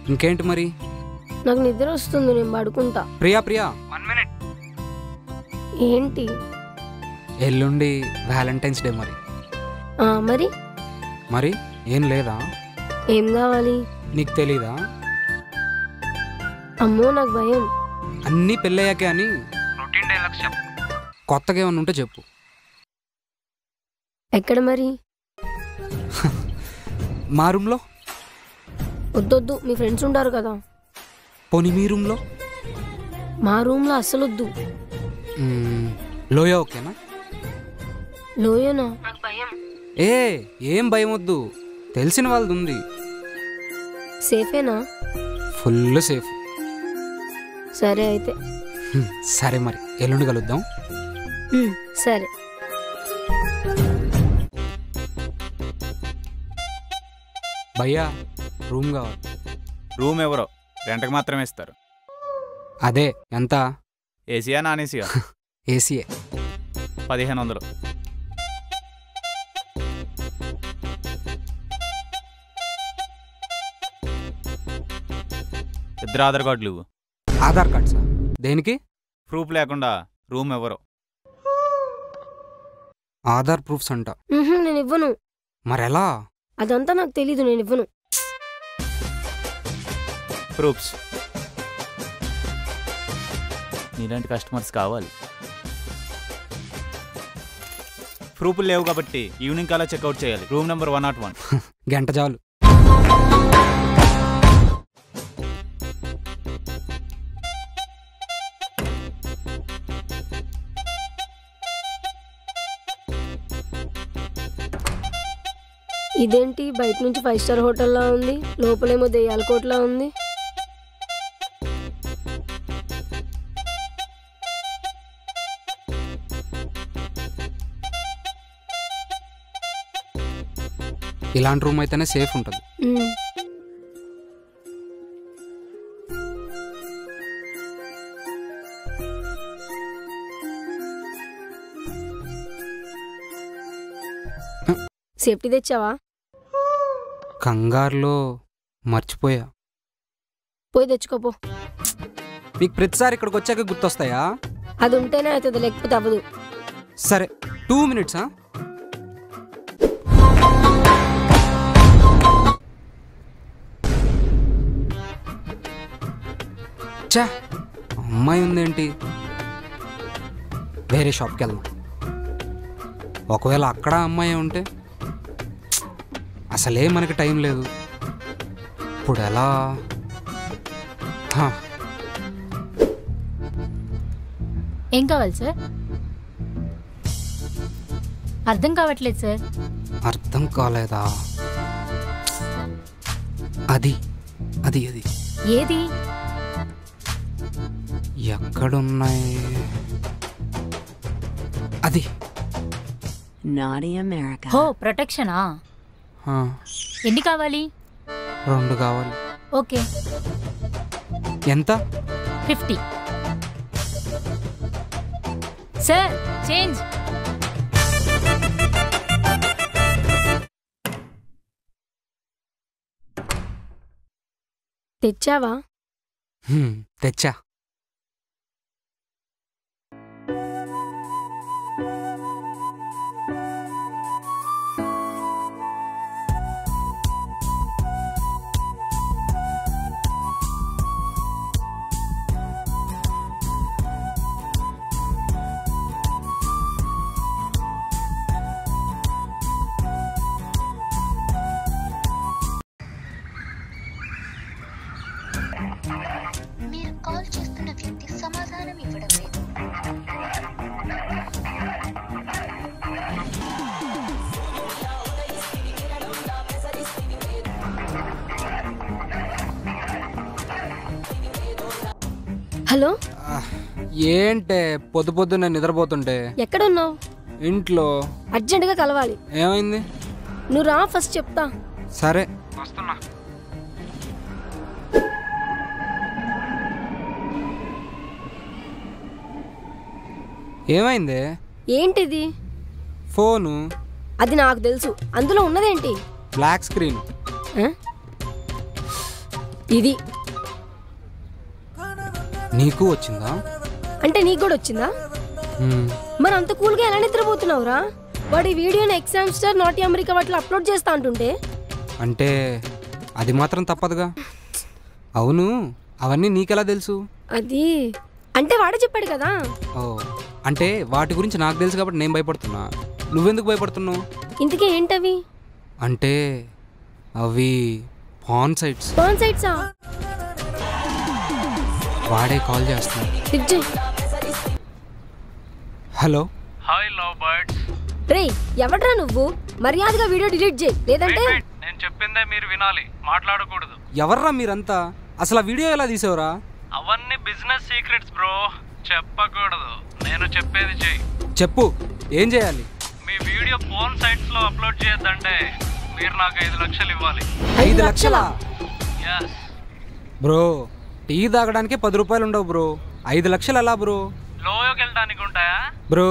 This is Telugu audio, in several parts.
ఇంకేంటి మరి? నాకు నిద్ర వస్తుంది, నేను పడుకుంటా. ప్రియా ప్రియా 1 minute. ఏంటి? ఎల్లుండి వ్యాలంటైన్స్ డే మరి. మరి మరి ఏం లేదా? ఏం కావాలి? నీకు తెలీదా? అమ్మో నాకు భయం. అన్నీ పెళ్ళయ్యాకే అని రొటీన్ డైలాగ్స్ చెప్పు. కొత్తగా ఏమన్నా ఉంటే చెప్పు. ఎక్కడ మరి? మా రూమ్లో. వద్దొద్దు, మీ ఫ్రెండ్స్ ఉంటారు కదా. పోనీ మీ రూమ్లో? మా రూమ్లో అస్సలు వద్దు. లోయ ఓకేనా? లోయనా? నాకు భయం. ఏం భయం వద్దు, తెలిసిన వాళ్ళది ఉంది. సేఫేనా? Full safe. సరే అయితే. సరే మరి ఎల్లుండి కలుద్దాం. సరే. భయ్యా రూమ్ కావాలి. రూమ్ ఎవరో రెంట్కి మాత్రమే ఇస్తారు. అదే ఎంత? ఏసీయా నాన్ ఏసీయా? ఏసీయే. 1500. ఇద్దరు ఆధార్ కార్డులు ఇవ్వు. Aadhaar card sir? దేనికి? ప్రూఫ్ లేకుండా రూమ్ ఎవరో. ఆధార్ ప్రూఫ్స్ అంట. నేను ఇవ్వను. మరెలా? అదంతా నాకు తెలీదు, నేను ఇవ్వను. ప్రూఫ్స్ నీలాంటి కస్టమర్స్ కావాలి. ప్రూఫ్లు లేవు కాబట్టి ఈవినింగ్ కల్లా చెక్అవుట్ చేయాలి. Room number 101. గంట చాలు. ఇదేంటి బయట నుంచి 5 స్టార్ హోటల్లా ఉంది, లోపలేమో దెయ్యాల కోట్లా ఉంది. ఇలాంటి రూమ్ అయితేనే సేఫ్ ఉంటుంది. సేఫ్టీ తెచ్చావా? కంగారులో మర్చిపోయా. పోయి తెచ్చుకోపో. మీకు ప్రతిసారి ఇక్కడికి వచ్చాక గుర్తొస్తాయా? అది ఉంటేనే అవుతుంది, లేకపోతే అవ్వదు. సరే 2 minutes. చా అమ్మాయి ఉందేంటి? వేరే షాప్కి వెళ్దాం. ఒకవేళ అక్కడ అమ్మాయి ఉంటే అసలే మనకి టైం లేదు. ఇప్పుడు ఎలా? ఏం కావాలి సార్? అర్థం కావట్లేదు సార్. అర్థం కాలేదా? అది అది అది ఏది? ఎక్కడున్నాయి? అది Naughty America. హో ప్రొటెక్షనా? ఎన్ని కావాలి? 2 కావాలి. ఓకే. ఎంత? 50. Sir change. తెచ్చావా? తెచ్చా. మీరు కాల్ చేస్తున్న వ్యక్తి సమాధానం ఇవ్వడం లేదు. హలో, ఏంటే పొద్దు పొద్దున్న నిద్రపోతుంటే? ఎక్కడున్నావు? ఇంట్లో. అర్జెంటుగా కలవాలి. ఏమైంది? నువ్వు రా, ఫస్ట్ చెప్తా. సరే వస్తున్నా. ఏమైంది? ఏంటిది? ఫోను. అది నాకు తెలుసు, అందులో ఉన్నదేంటి? Black screen. ఇది నీకు వచ్చిందా? అంటే నీకు కూడా వచ్చిందా? మరి అంత కూల్గా ఎలా నిద్రపోతున్నావురా? వాడి వీడియోని ఎగ్జామ్ స్టార్ నాటి అమెరికా వాటిలో అప్లోడ్ చేస్తా అంటుంటే. అంటే అది మాత్రం తప్పదుగా. అవును, అవన్నీ నీకెలా తెలుసు? అది అంటే వాడే చెప్పాడు కదా. ఓ, అంటే వాటి గురించి నాకు తెలుసు కాబట్టి నేను భయపడుతున్నా. నువ్వెందుకు భయపడుతున్నావు? ఇంతకీ ఏంటవి? అంటే అవి పాన్ సైట్స్. పాన్ సైట్సా? వాడే కాల్ చేస్తున్నాడు. లిఫ్ట్ చేయి. హలో. Hi love birds. రే ఎవడ్రా నువ్వు? మర్యాదగా వీడియో డిలీట్ చేయి, లేదంటే నేను చెప్పిందే మీరు వినాలి, మాట్లాడకూడదు. ఎవర్రా మీరంతా? అసలు ఆ వీడియో ఎలా తీసావురా? అవన్నీ బిజినెస్ సీక్రెట్స్ బ్రో, చెప్పకూడదు. నేను చెప్పేది చెయ్యి. చెప్పు, ఏం చేయాలి? మీ వీడియో ఫోన్ సైట్స్ లో అప్లోడ్ చేయొద్దంటే మీరు నాకు 5 లక్షలు ఇవ్వాలి. 5 లక్షలా? yes. బ్రో, టీ తాగడానికి 10 రూపాయలు ఉండవు బ్రో. 5 లక్షలు ఎలా బ్రో? లోయోకి వెళ్ళడానికి ఉంటాయా బ్రో?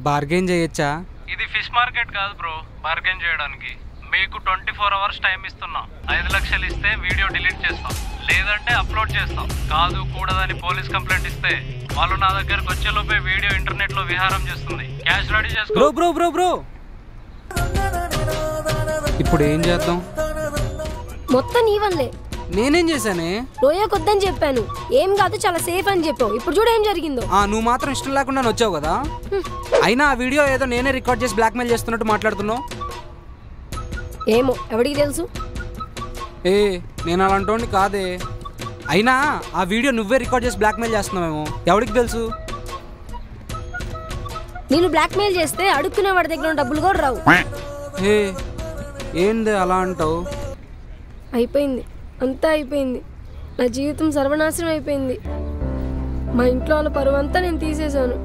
బార్గెన్ చేయొచ్చా? ఇది ఫిష్ మార్కెట్ కాదు బ్రో బార్గెన్ చేయడానికి. మీకు 24 అవర్స్ టైం ఇస్తున్నాం. 5 లక్షలు ఇస్తే వీడియో డిలీట్ చేస్తాం, లేదంటే అప్లోడ్ చేస్తాం. కాదు కూడదని పోలీస్ కంప్లైంట్ ఇస్తే వాళ్ళు నా దగ్గరకు వచ్చేలోపే వీడియో ఇంటర్నెట్ లో విహారం చేస్తుంది. క్యాష్ రెడీ చేసుకో. బ్రో బ్రో బ్రో బ్రో ఇప్పుడు ఏం చేద్దాం? మొత్తం నీ వల్లే. నేనేం చేశానే? లోయకొద్దని చెప్పాను, ఏం కాదు చాలా సేఫ్ అని చెప్పావు. ఇప్పుడు చూడు ఏం జరిగిందో. నువ్వు మాత్రం ఇష్టం లేకుండా వచ్చావు కదా. అయినా ఆ వీడియో ఏదో నేనే రికార్డ్ చేసి బ్లాక్మెయిల్ చేస్తున్నట్టు మాట్లాడుతున్నావు. ఏమో ఎవడికి తెలుసు? ఏ నేను అలాంటోని కాదే. అయినా ఆ వీడియో నువ్వే రికార్డ్ చేసి బ్లాక్మెయిల్ చేస్తున్నావేమో, ఎవరికి తెలుసు? నేను బ్లాక్మెయిల్ చేస్తే అడుక్కునే వాడి దగ్గర డబ్బులు కూడా రావు. ఏ ఏంది అలా అంటావు? అయిపోయింది, అంతా అయిపోయింది. నా జీవితం సర్వనాశనం అయిపోయింది. మా ఇంట్లో వాళ్ళ పరువు అంతా నేను తీసేశాను.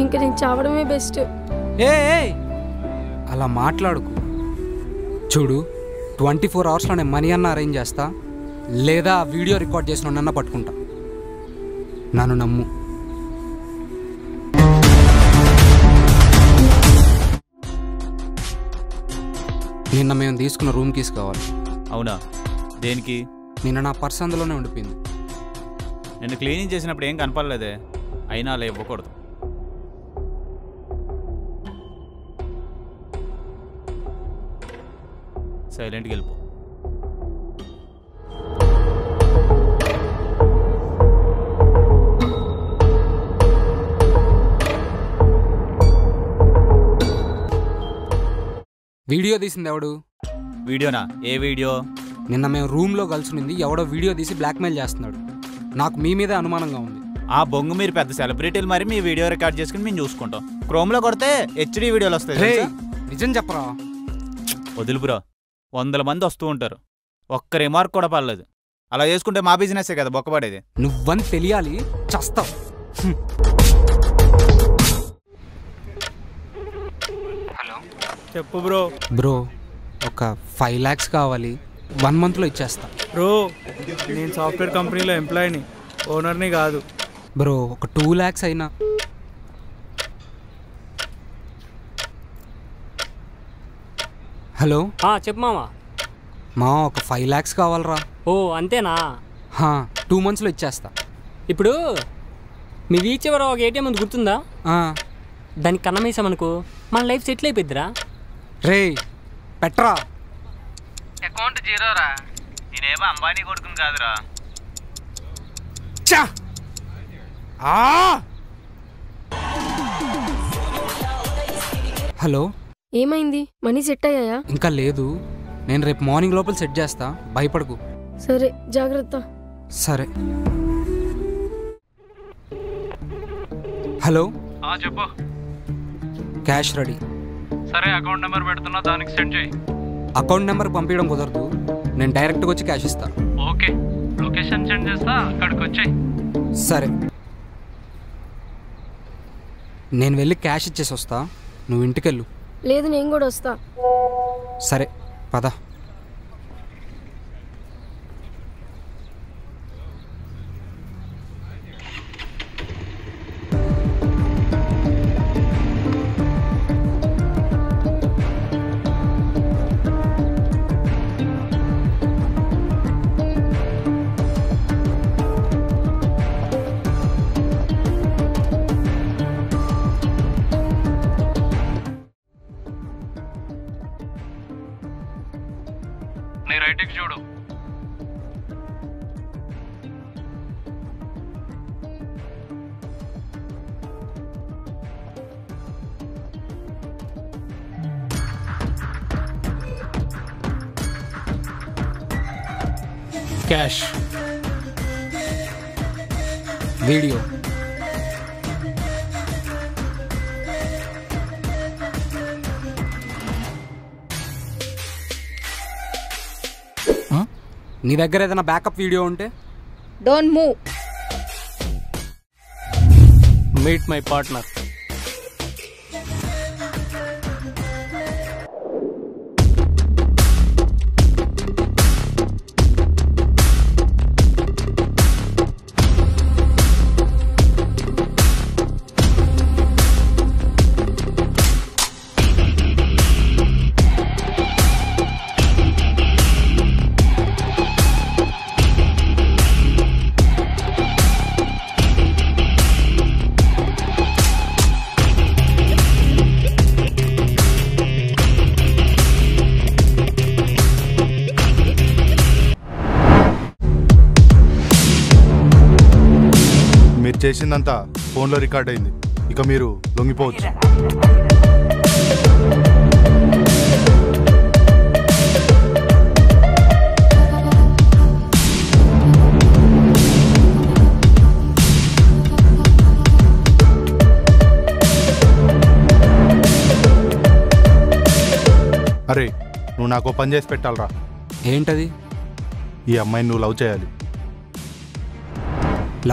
ఇంకా నేను చావడమే బెస్ట్. ఏ అలా మాట్లాడుకు. చూడు, 24 అవర్స్లో నేను మనీ అన్న అరేంజ్ చేస్తా, లేదా వీడియో రికార్డ్ చేసిన నన్న పట్టుకుంటా. నన్ను నమ్ము. నిన్న మేము తీసుకున్న రూమ్ కీస్ కావాలి. అవునా? దేనికి? నిన్న నా పర్స్ అందులోనే ఉండిపోయింది. నేను క్లీనింగ్ చేసినప్పుడు ఏం కనపడలేదే. అయినా అలా ఇవ్వకూడదు. సైలెంట్కి వెళ్ళిపో. వీడియో తీసింది ఎవడు? వీడియోనా? ఏ వీడియో? నిన్న మేము రూమ్లో కలుసునింది ఎవడో వీడియో తీసి బ్లాక్మెయిల్ చేస్తున్నాడు. నాకు మీ మీదే అనుమానంగా ఉంది. ఆ బొంగు మీరు పెద్ద సెలబ్రిటీలు, మరి మీ వీడియో రికార్డ్ చేసుకుని మేము చూసుకుంటాం. క్రోమ్లో కొడితే హెచ్డి వీడియోలు వస్తాయి. నిజం చెప్పరా? వదులు బ్రో, 100 మంది వస్తూ ఉంటారు, ఒక్క రిమార్క్ కూడా పర్లేదు. అలా చేసుకుంటే మా బిజినెస్సే కదా బొక్కపడేది. నువ్వని తెలియాలి, చస్తావు. హలో చెప్పు బ్రో. బ్రో, ఒక 5 lakhs కావాలి, 1 monthలో ఇచ్చేస్తా. బ్రో నేను సాఫ్ట్వేర్ కంపెనీలో ఎంప్లాయీని, ఓనర్ని కాదు. బ్రో ఒక 2 lakhs అయినా. హలో చెప్పు మామా. మా ఒక 5 lakhs కావాలరా. ఓ అంతేనా? 2 monthsలో ఇచ్చేస్తా. ఇప్పుడు మీ వీచ్ ఎవరో ఒక ఏటీఎం ఉంది గుర్తుందా? దానికి కన్నమేసామనుకో మన లైఫ్ సెటిల్ అయిపోద్దిరా. రే పెట్రా. అకౌంట్ 0 రా. నేనేమో అంబానీ కొడుకుని కాదురా. హలో, ఏమైంది? మనీ సెట్ అయ్యాయా? ఇంకా లేదు, నేను రేపు మార్నింగ్ లోపల సెట్ చేస్తా, భయపడకు. సరే జాగ్రత్త. సరే. హలో చెప్పు. Cash ready. సరే అకౌంట్ నెంబర్ పెడుతున్నా, దానికి సెండ్ చేయి. అకౌంట్ నెంబర్ పంపించడం కుదరదు, నేను డైరెక్ట్గా వచ్చి క్యాష్ ఇస్తా. ఓకే, లొకేషన్ సెండ్ చేస్తా, అక్కడికి వచ్చేయి. సరే, నేను వెళ్ళి క్యాష్ ఇచ్చేసి వస్తా, నువ్వు ఇంటికెళ్ళు. లేదు నేను కూడా వస్తా. సరే పద. నీ రైట్కి చూడు. క్యాష్, వీడియో, నీ దగ్గర ఏదైనా బ్యాకప్ వీడియో ఉంటే don't move. Meet my partner. మీరు చేసిందంతా ఫోన్లో రికార్డ్ అయింది. ఇక మీరు లొంగిపోవచ్చు. అరే, నువ్వు నాకు పని చేసి పెట్టాలరా. ఏంటది? ఈ అమ్మాయిని నువ్వు లవ్ చేయాలి.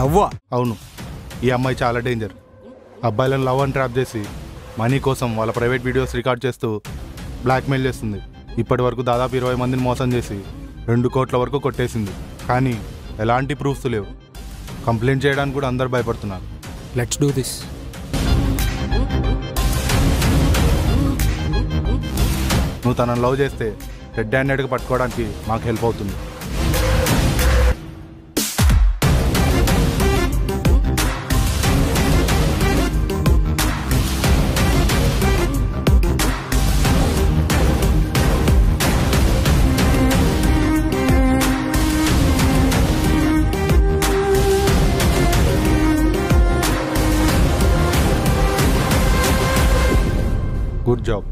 లవ్వా? అవును. ఈ అమ్మాయి చాలా డేంజర్. అబ్బాయిలను లవ్ అని ట్రాప్ చేసి మనీ కోసం వాళ్ళ ప్రైవేట్ వీడియోస్ రికార్డ్ చేస్తూ బ్లాక్మెయిల్ చేస్తుంది. ఇప్పటి వరకు దాదాపు 20 మందిని మోసం చేసి 2 కోట్ల వరకు కొట్టేసింది. కానీ ఎలాంటి ప్రూఫ్స్ లేవు. కంప్లైంట్ చేయడానికి కూడా అందరు భయపడుతున్నారు. Let's do this. నువ్వు తనను లవ్ చేస్తే రెడ్ హ్యాండెడ్గా పట్టుకోవడానికి మాకు హెల్ప్ అవుతుంది. Good job.